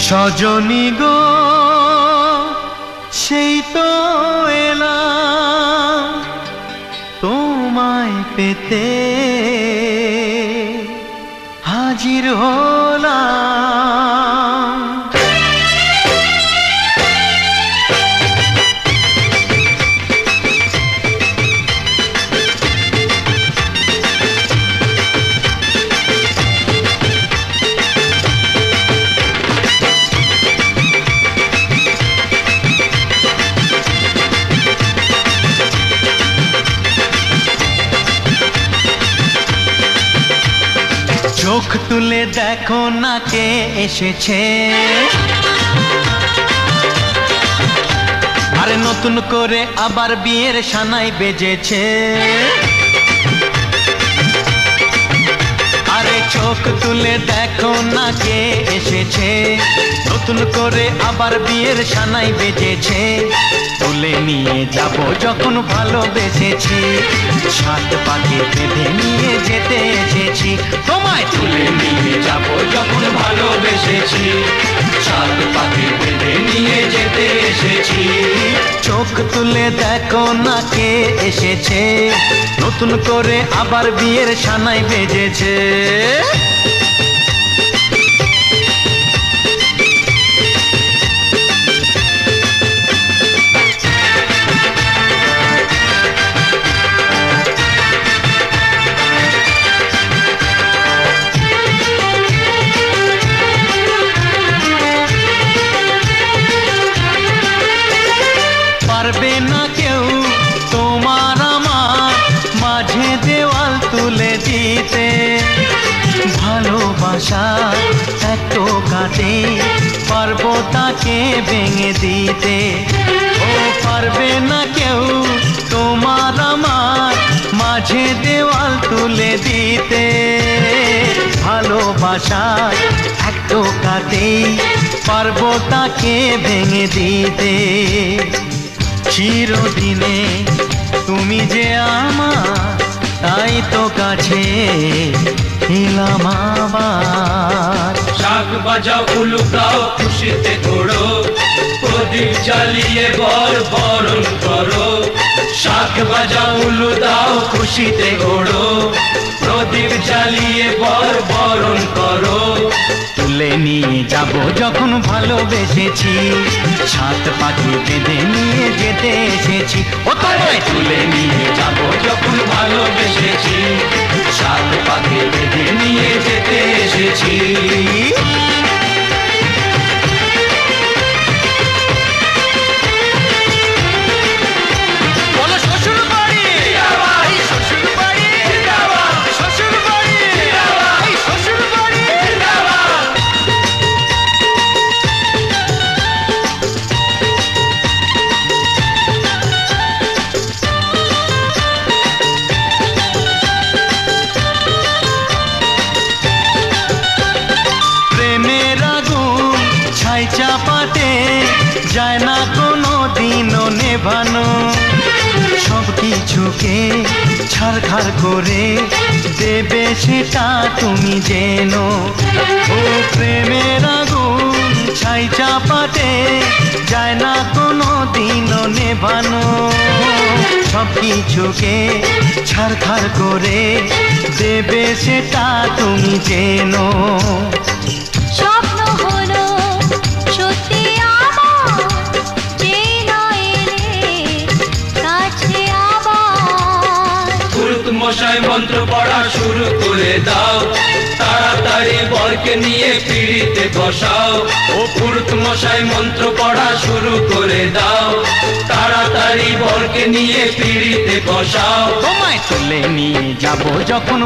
সজনী গো সেই তো এলাম তোমায় পেতে হাজির হলাম। চোখ তুলে দেখো না কে এসেছে, আরে নতুন করে আবার বিয়ের সানাই বেজেছে। আরে চোখ তুলে দেখো না কে এসেছে, নতুন করে আবার বিয়ের সানাই বেজেছে। তুলে নিয়ে যাব যখন ভালোবেসেছি, সাত পাকে বেঁধে নিয়ে যেতে এসেছি। তোমায় তুলে নিয়ে যাব যখন ভালোবেসেছি, সাত পাকে বেঁধে নিয়ে যেতে এসেছি। চোখ তুলে দেখো না কে এসেছে, নতুন করে আবার বিয়ের সানাই বেজেছে। পারবে না কেউ তোমার আমার মাঝে দেওয়াল তুলে দিতে, ভালোবাসা এত কাটে পারবো তাকে ভেঙে দিতে। ও পারবে না কেউ তোমার আমার মাঝে দেওয়াল তুলে দিতে, ভালোবাসা এত কাটে পারবো তাকে ভেঙে দিতে। চিরদিনে তুমি যে আমার, তাই তো কাছে এলাম আবার। শাক বাজাও উলু গাও খুশিতে ঘোড়ো, প্রদীপ জ্বালিয়ে বরণ করো। শাক বাজাও উলু দাও খুশিতে ঘোড়ো, প্রদীপ জ্বালিয়ে বরণ করো। তুলে নিয়ে যাব যখন ভালোবেসেছি, সাত পাখি বেঁধে নিয়ে যেতে এসেছি। ও তোমায় তুলে নিয়ে যাব যখন ভালোবেসেছি, সাত পাখি বেঁধে নিয়ে যেতে এসেছি। চাপাতে যায় না কোনো দিনও নেভানো, সব কিছুকে ছারখার করে দেবে সেটা তুমি জেনো। ও প্রেমের আগুন ছাই চাপাতে যায় না কোনো দিনও নেভানো, সব কিছুকে ছারখার করে দেবে সেটা তুমি জেনো। মশাই মন্ত্র পড়া শুরু করে দাও, তাড়াতাড়ি বরকে নিয়ে পিড়িতে বসাও। ও পুরুত মশাই মন্ত্র পড়া শুরু করে দাও, তাড়াতাড়ি বরকে নিয়ে পিড়িতে বসাও। তোমায় তুলে নিয়ে যাব যখন